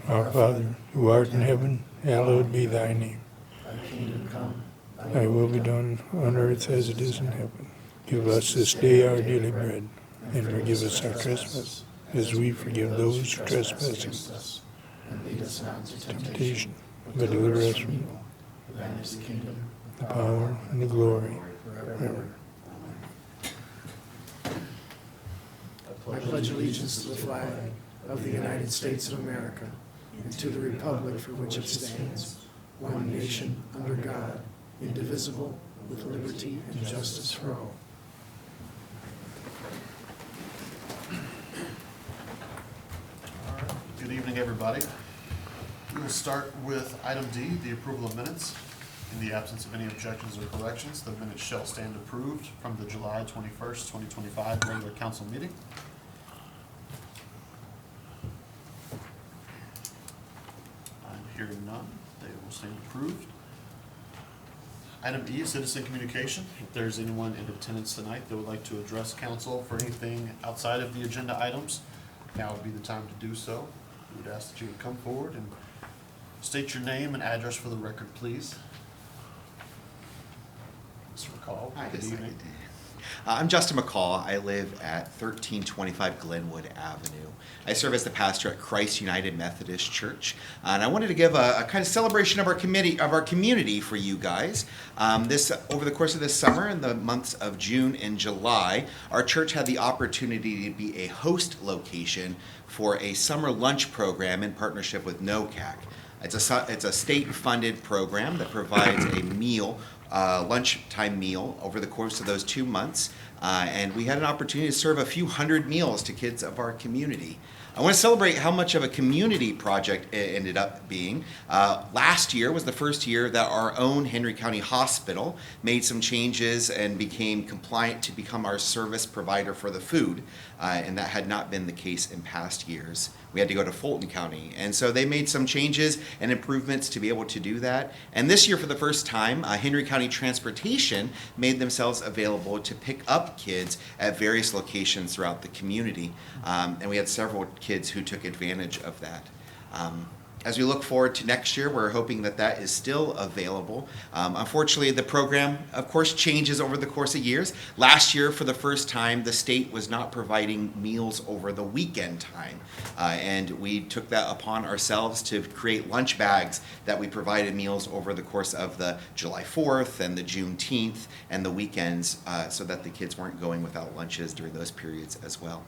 Our Father, who art in heaven, hallowed be thy name. Thy kingdom come, Thy will be done on earth as it is in heaven. Give us this day our daily bread, and forgive us our trespasses, as we forgive those who trespass against us. and lead us not into Temptation, but deliver us from evil. For thine is the kingdom, The power and the glory forever. I pledge allegiance to the flag of the United States of America and to the republic for which it stands, one nation, under God, indivisible, with liberty and justice for all. Good evening, everybody. We will start with item D, the approval of minutes. In the absence of any objections or corrections, the minutes shall stand approved from the July 21st, 2025 regular council meeting. I'm hearing none. They will stand approved. Item E, citizen communication. If there's anyone in attendance tonight that would like to address council for anything outside of the agenda items, now would be the time to do so. We would ask that you would come forward and state your name and address for the record, please. Mr. McCall, good evening. I'm Justin McCall. I live at 1325 Glenwood Avenue. I serve as the pastor at Christ United Methodist Church, and I wanted to give a kind of celebration of our community for you guys. Over the course of this summer, in the months of June and July, our church had the opportunity to be a host location for a summer lunch program in partnership with NOCAC. It's a state-funded program that provides a meal. Lunchtime meal over the course of those 2 months, and we had an opportunity to serve a few hundred meals to kids of our community. I want to celebrate how much of a community project it ended up being. Last year was the first year that our own Henry County Hospital made some changes and became compliant to become our service provider for the food, and that had not been the case in past years. We had to go to Fulton County, and so they made some changes and improvements to be able to do that. And this year, for the first time, Henry County Transportation made themselves available to pick up kids at various locations throughout the community, and we had several kids who took advantage of that. As we look forward to next year, we're hoping that that is still available. Unfortunately, the program, of course, changes over the course of years. Last year, for the first time, the state was not providing meals over the weekend time. And we took that upon ourselves to create lunch bags that we provided meals over the course of the July 4th and the Juneteenth and the weekends, so that the kids weren't going without lunches during those periods as well.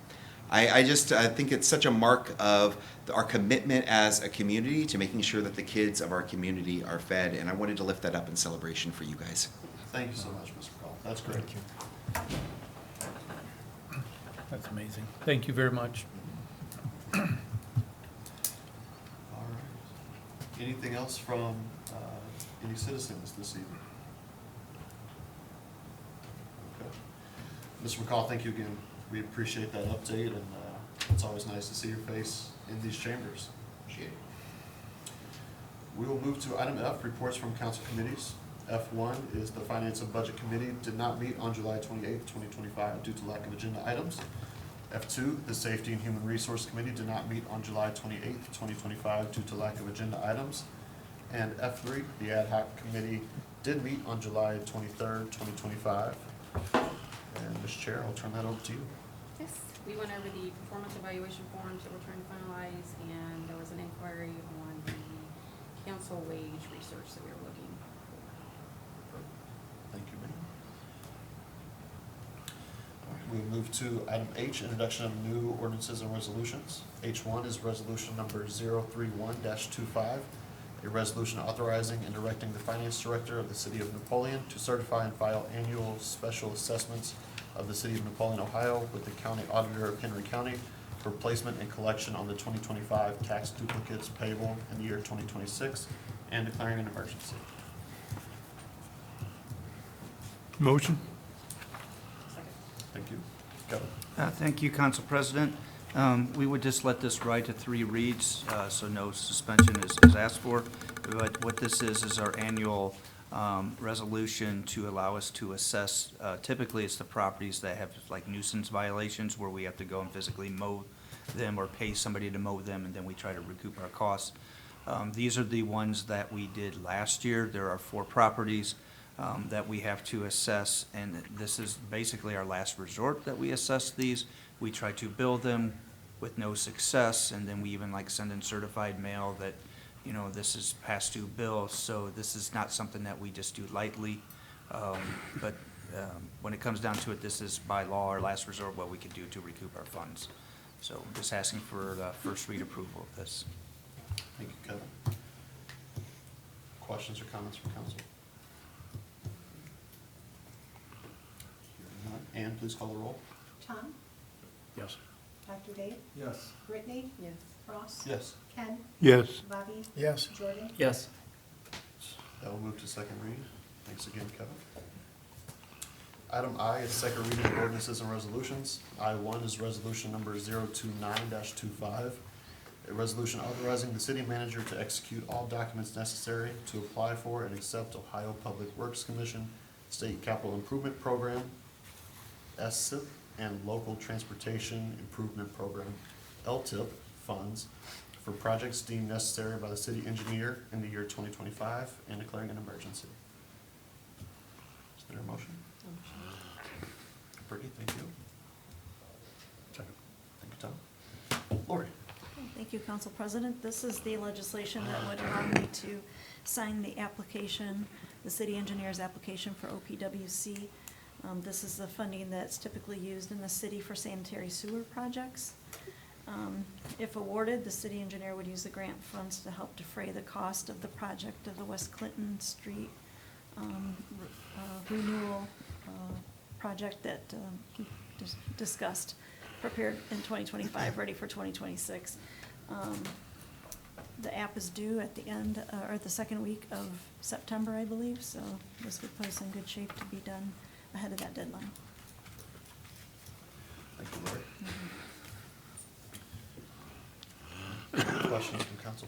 I think it's such a mark of our commitment as a community to making sure that the kids of our community are fed, and I wanted to lift that up in celebration for you guys. Thank you so much, Mr. McCall. That's great. Thank you. That's amazing. Thank you very much. All right. Anything else from any citizens this evening? Okay. Mr. McCall, thank you again. We appreciate that update, and it's always nice to see your face in these chambers. Appreciate it. We will move to item F, reports from council committees. F1 is the Finance and Budget Committee did not meet on July 28, 2025 due to lack of agenda items. F2, the Safety and Human Resource Committee did not meet on July 28, 2025 due to lack of agenda items. And F3, the Ad Hoc Committee did meet on July 23rd, 2025. And Ms. Chair, I'll turn that over to you. Yes, we went over the performance evaluation forms that we're trying to finalize, and there was an inquiry on the council wage research that we were looking for. Thank you, ma'am. All right, we'll move to item H, introduction of new ordinances and resolutions. H1 is resolution number 031-25, a resolution authorizing and directing the finance director of the city of Napoleon to certify and file annual special assessments of the city of Napoleon, Ohio, with the county auditor of Henry County for placement and collection on the 2025 tax duplicates payable in the year 2026 and declaring an emergency. Motion? Second. Thank you. Kevin? Thank you, Council President. We would just let this ride to 3 reads, so no suspension is asked for. But what this is our annual resolution to allow us to assess, typically it's the properties that have like nuisance violations where we have to go and physically mow them or pay somebody to mow them, and then we try to recoup our costs. These are the ones that we did last year. There are 4 properties that we have to assess, and this is basically our last resort that we assess these. We try to bill them with no success, and then we even like send in certified mail that, you know, this is past due bills, so this is not something that we just do lightly. But when it comes down to it, this is by law our last resort, what we can do to recoup our funds. So just asking for the first read approval of this. Thank you, Kevin. Questions or comments from council? Hearing none. Ann, please call the roll. Tom? Yes. Dr. Dave? Yes. Brittany? Yes. Ross? Yes. Ken? Yes. Bobby? Yes. Jordan? Yes. That will move to second read. Thanks again, Kevin. Item I is second reading of ordinances and resolutions. I-1 is resolution number 029-25, a resolution authorizing the city manager to execute all documents necessary to apply for and accept Ohio Public Works Commission State Capital Improvement Program, SIP, and Local Transportation Improvement Program, LTIP, funds for projects deemed necessary by the city engineer in the year 2025 and declaring an emergency. Is there a motion? Brittany, thank you. Second. Thank you, Tom. Lori? Thank you, Council President. This is the legislation that would allow me to sign the application, the city engineer's application for OPWC. This is the funding that's typically used in the city for sanitary sewer projects. If awarded, the city engineer would use the grant funds to help defray the cost of the project of the West Clinton Street renewal project that he discussed, prepared in 2025, ready for 2026. The app is due at the end, or the second week of September, I believe, so this would put us in good shape to be done ahead of that deadline. Thank you, Lori. Questions from council?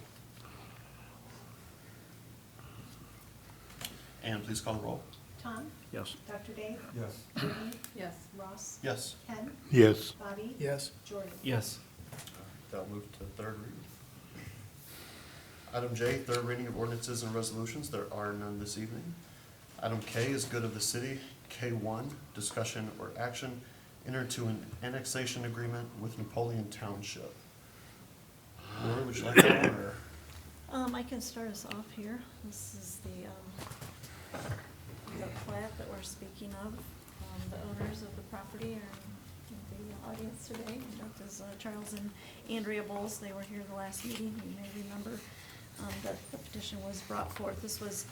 Ann, please call the roll. Tom? Yes. Dr. Dave? Yes. Brittany? Yes. Ross? Yes. Ken? Yes. Bobby? Yes. Jordan? Yes. That'll move to third reading. Item J, third reading of ordinances and resolutions. There are none this evening. Item K is good of the city. K1, discussion or action, enter into an annexation agreement with Napoleon Township. Lori, would you like that one, or? I can start us off here. This is the plat that we're speaking of. The owners of the property are in the audience today. That is Charles and Andrea Bowles. They were here the last meeting. You may remember that the petition was brought forth. This was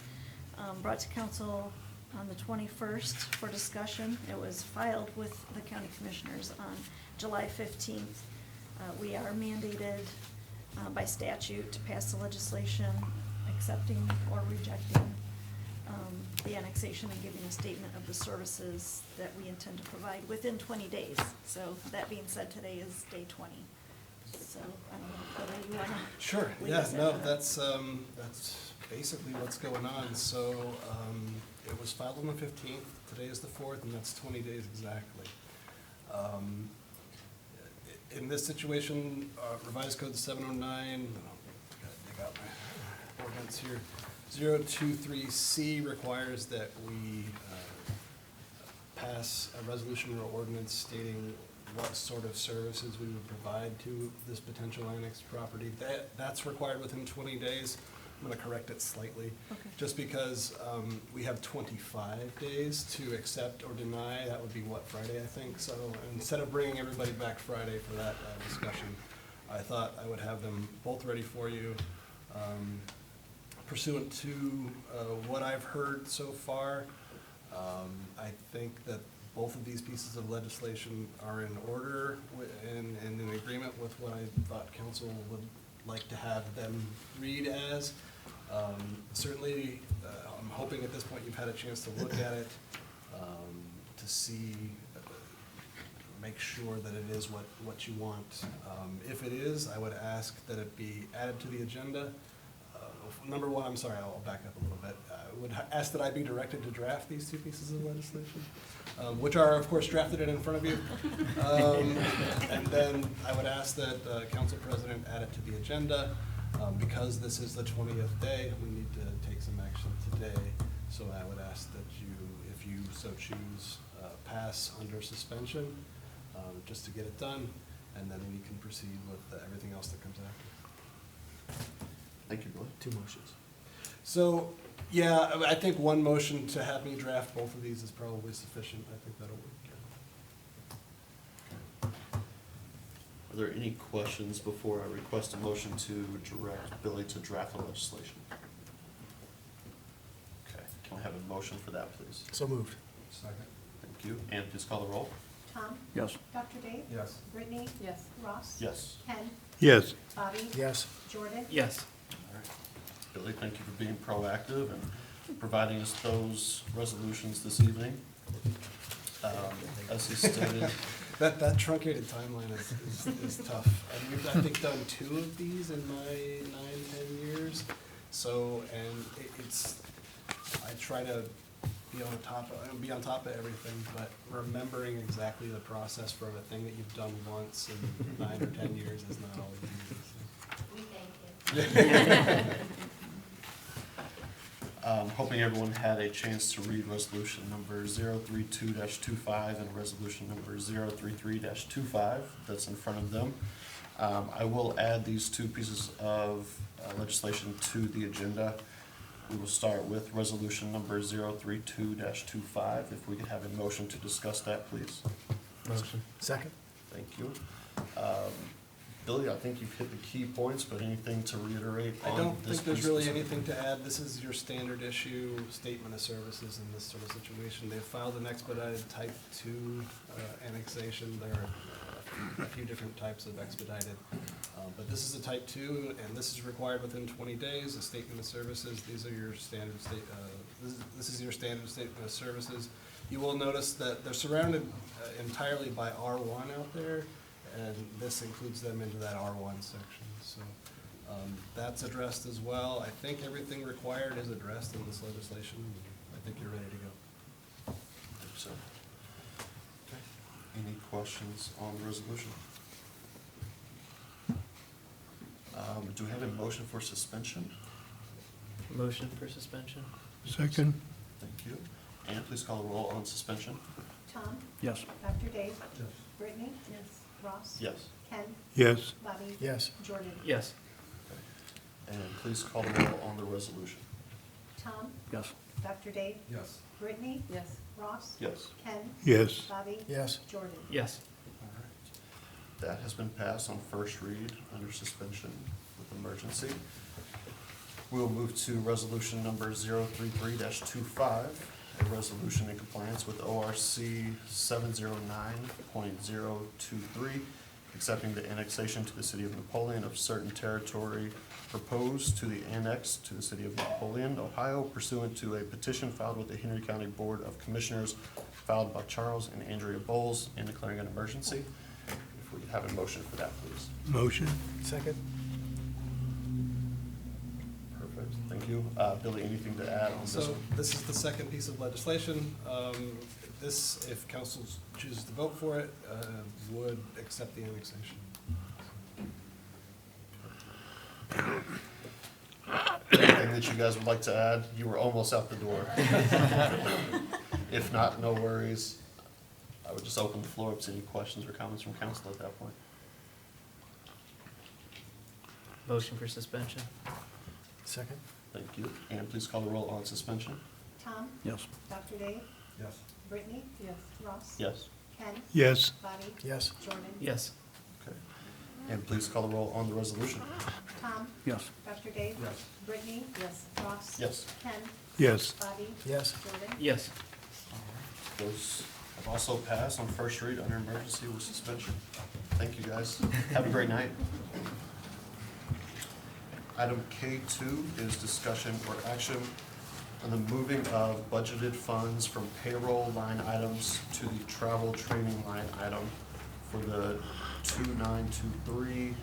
brought to council on the 21st for discussion. It was filed with the county commissioners on July 15th. We are mandated by statute to pass the legislation accepting or rejecting the annexation and giving a statement of the services that we intend to provide within 20 days. So that being said, today is day 20. So I don't know whether you want to. Sure, lead yeah, us no, into- that's basically what's going on. So, it was filed on the 15th, today is the 4th, and that's 20 days exactly. In this situation, revised code 709, gotta dig out my ordinance here, 023C requires that we pass a resolution or ordinance stating what sort of services we would provide to this potential annexed property. That's required within 20 days. I'm gonna correct it slightly. Okay. Just because we have 25 days to accept or deny, that would be what, Friday, I think? So instead of bringing everybody back Friday for that discussion, I thought I would have them both ready for you. Pursuant to what I've heard so far, I think that both of these pieces of legislation are in order and in agreement with what I thought council would like to have them read as. Certainly, I'm hoping at this point you've had a chance to look at it, to see, make sure that it is what you want. If it is, I would ask that it be added to the agenda. number one, I'm sorry, I'll back up a little bit. Would ask that I be directed to draft these two pieces of legislation, which are, of course, drafted and in front of you. And then I would ask that the council president add it to the agenda. Because this is the 20th day, we need to take some action today. So I would ask that you, if you so choose, pass under suspension, just to get it done, and then we can proceed with everything else that comes after. Thank you, Billy. 2 motions. So, yeah, I think one motion to have me draft both of these is probably sufficient. I think that'll work. Are there any questions before I request a motion to direct Billy to draft the legislation? Okay, can I have a motion for that, please? So moved. Second. Thank you. And please call the roll. Tom? Yes. Dr. Dave? Yes. Brittany? Yes. Ross? Yes. Ken? Yes. Bobby? Yes. Jordan? Yes. All right. Billy, thank you for being proactive and providing us those resolutions this evening. As he stated, That truncated timeline is tough. And we've, I think, done 2 of these in my 9-10 years. So, and it's, I try to be on top of everything, but remembering exactly the process for a thing that you've done once in 9 or 10 years is not always easy. We thank you. hoping everyone had a chance to read resolution number 032-25 and resolution number 033-25 that's in front of them. I will add these 2 pieces of legislation to the agenda. We will start with resolution number 032-25. If we could have a motion to discuss that, please. Motion. Second? Thank you. Billy, I think you've hit the key points, but anything to reiterate on I this? don't think there's piece really specifically? anything to add. This is your standard issue statement of services in this sort of situation. They've filed an expedited type 2 annexation. There are a few different types of expedited. But this is a type 2, and this is required within 20 days. A statement of services, these are your standard this is your standard statement of services. You will notice that they're surrounded entirely by R1 out there, and this includes them into that R1 section. So that's addressed as well. I think everything required is addressed in this legislation. I think you're ready to go. I think so. Okay. Any questions on the resolution? Do we have a motion for suspension? Motion for suspension? Second? Thank you. And please call the roll on suspension. Tom? Yes. Dr. Dave? Yes. Brittany? Yes. Ross? Yes. Ken? Yes. Bobby? Yes. Jordan? Yes. And please call the roll on the resolution. Tom? Yes. Dr. Dave? Yes. Brittany? Yes. Ross? Yes. Ken? Yes. Bobby? Yes. Jordan? Yes. All right. That has been passed on first read under suspension with emergency. We will move to resolution number 033-25, a resolution in compliance with ORC 709.023, accepting the annexation to the city of Napoleon of certain territory proposed to the annex to the city of Napoleon, Ohio, pursuant to a petition filed with the Henry County Board of Commissioners, filed by Charles and Andrea Bowles, and declaring an emergency. If we could have a motion for that, please. Motion? Second? Perfect, thank you. Billy, anything to add on this So one? this is the second piece of legislation. This, if council chooses to vote for it, would accept the annexation. Anything that you guys would like to add? You were almost out the door. If not, no worries. I would just open the floor up to any questions or comments from council at that point. Motion for suspension? Second? Thank you. And please call the roll on suspension. Tom? Yes. Dr. Dave? Yes. Brittany? Yes. Ross? Yes. Ken? Yes. Bobby? Yes. Jordan? Yes. Okay. And please call the roll on the resolution. Tom? Yes. Dr. Dave? Yes. Brittany? Yes. Ross? Yes. Ken? Yes. Bobby? Yes. Jordan? Yes. Those have also passed on first read under emergency with suspension. Thank you, guys. Have a great night. Item K2 is discussion or action on the moving of budgeted funds from payroll line items to the travel training line item for the 2923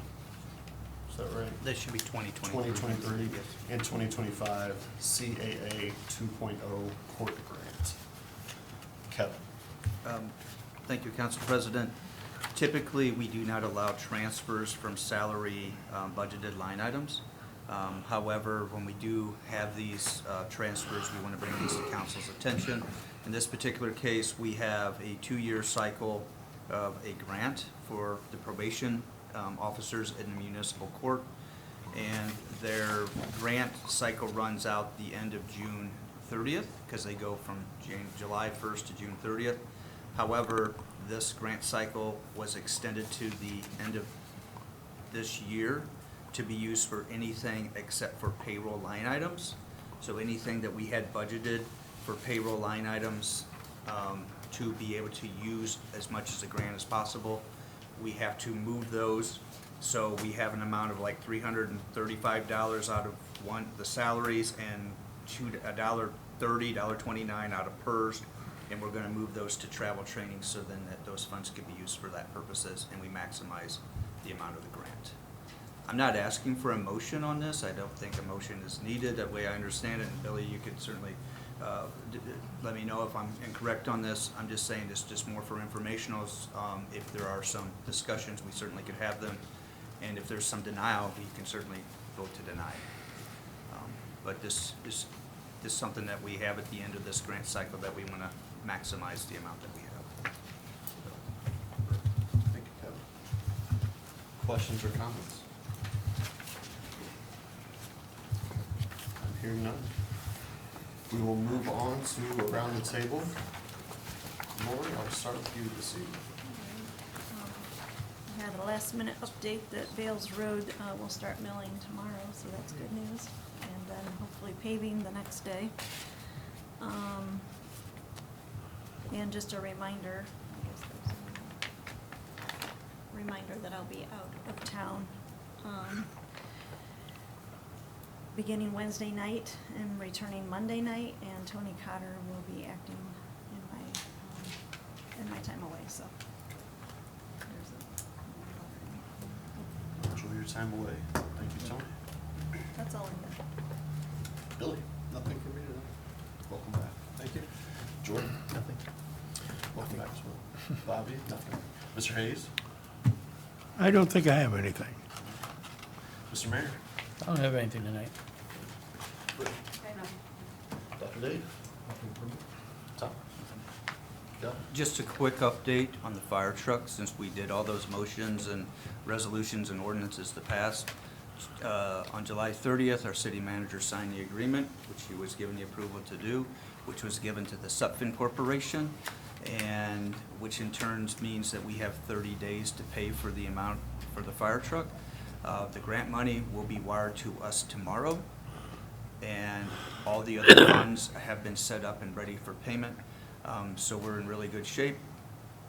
is that right? That should be 2023. 2023 Yes. and 2025 CAA 2.0 court grant. Kevin? Thank you, Council President. Typically, we do not allow transfers from salary budgeted line items. However, when we do have these transfers, we want to bring these to council's attention. In this particular case, we have a 2-year cycle of a grant for the probation officers in the municipal court. And their grant cycle runs out the end of June 30th, because they go from July 1st to June 30th. However, this grant cycle was extended to the end of this year to be used for anything except for payroll line items. So anything that we had budgeted for payroll line items to be able to use as much as the grant as possible, we have to move those. So we have an amount of like $335 out of the salaries and $1.30, $1.29 out of PERS. And we're gonna move those to travel training so then that those funds can be used for that purposes and we maximize the amount of the grant. I'm not asking for a motion on this. I don't think a motion is needed, that way I understand it. And Billy, you could certainly let me know if I'm incorrect on this. I'm just saying this just more for informational. If there are some discussions, we certainly could have them. And if there's some denial, we can certainly vote to deny. But this is something that we have at the end of this grant cycle that we want to maximize the amount that we have. Thank you, Kevin. Questions or comments? I'm hearing none. We will move on to around the table. Lori, I'll start with you this evening. I had a last minute update that Bales Road will start milling tomorrow, so that's good news. And then hopefully paving the next day. And just a reminder, I guess there's a reminder that I'll be out of town beginning Wednesday night and returning Monday night, and Tony Cotter will be acting in my time away, so. Enjoy your time away. Thank you, Tony. That's all I got. Billy? Nothing for me today. Welcome back. Thank you. Jordan? Nothing. Welcome back as well. Bobby? Nothing. Mr. Hayes? I don't think I have anything. Mr. Mayor? I don't have anything tonight. Dr. Dave? Nothing for me. Tom? Got it? Just a quick update on the fire truck, since we did all those motions and resolutions and ordinances to pass. On July 30th, our city manager signed the agreement, which he was given the approval to do, which was given to the Sutphin Corporation, and which in turn means that we have 30 days to pay for the amount for the fire truck. The grant money will be wired to us tomorrow, and all the other funds have been set up and ready for payment. So we're in really good shape,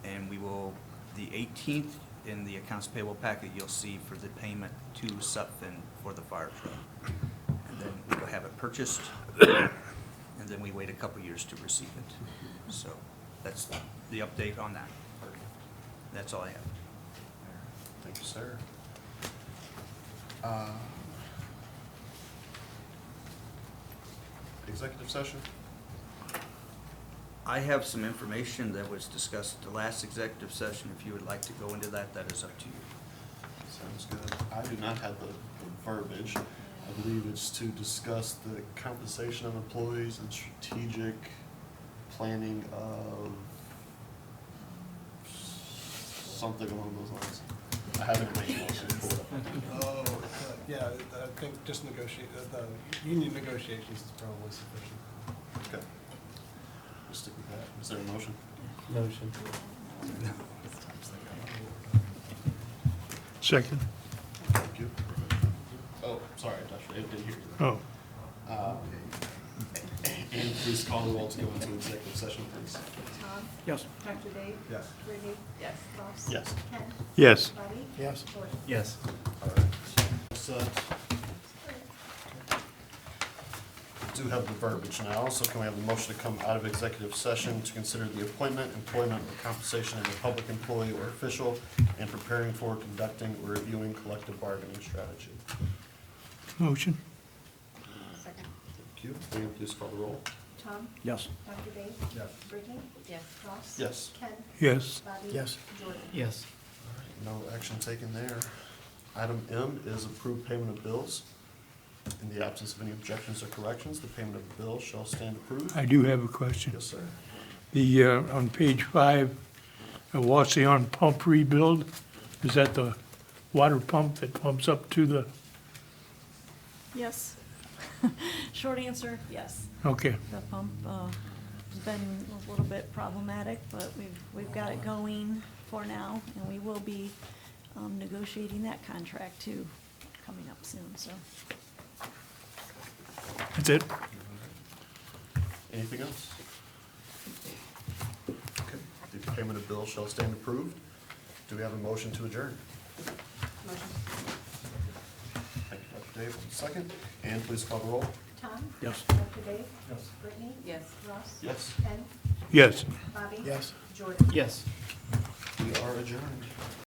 and we will, the 18th in the accounts payable packet, you'll see for the payment to Sutphin for the fire truck. And then we will have it purchased, and then we wait a couple years to receive it. So that's the update on that. That's all I have. Thank you, sir. Executive session? I have some information that was discussed at the last executive session. If you would like to go into that, that is up to you. Sounds good. I do not have the verbiage. I believe it's to discuss the compensation of employees and strategic planning of something along those lines. I haven't made a motion for it. Oh, yeah, I think just negotiate, the union negotiations is probably sufficient. Okay. We'll stick with that. Is there a motion? Motion. Second? Thank you. Oh, sorry, Dr. Dave, didn't hear you. Oh, And please call the roll to go into executive session, please. Tom? Yes. Dr. Dave? Yes. Brittany? Yes. Ross? Yes. Ken? yes. Bobby? Yes. Jordan? Yes. All right. So, do have the verbiage now, so can we have a motion to come out of executive session to consider the appointment, employment, or compensation of a public employee or official, and preparing for, conducting, or reviewing collective bargaining strategy? Motion? Second. Thank you. Will you please call the roll? Tom? Yes. Dr. Dave? Yes. Brittany? Yes. Ross? Yes. Ken? Yes. Bobby? Yes. Jordan? Yes. No action taken there. Item M is approved payment of bills. In the absence of any objections or corrections, the payment of the bill shall stand approved. I do have a question. Yes, sir. The, on page 5, Waseon pump rebuild, is that the water pump that pumps up to the, Yes. Short answer, yes. okay. The pump has been a little bit problematic, but we've got it going for now, and we will be negotiating that contract too, coming up soon, so. That's it? Anything else? Okay. The payment of bills shall stand approved. Do we have a motion to adjourn? Motion. Thank you, Dr. Dave. Second. And please call the roll. Tom? Yes. Dr. Dave? Yes. Brittany? Yes. Ross? Yes. Ken? Yes. Bobby? Yes. Jordan? Yes. We are adjourned.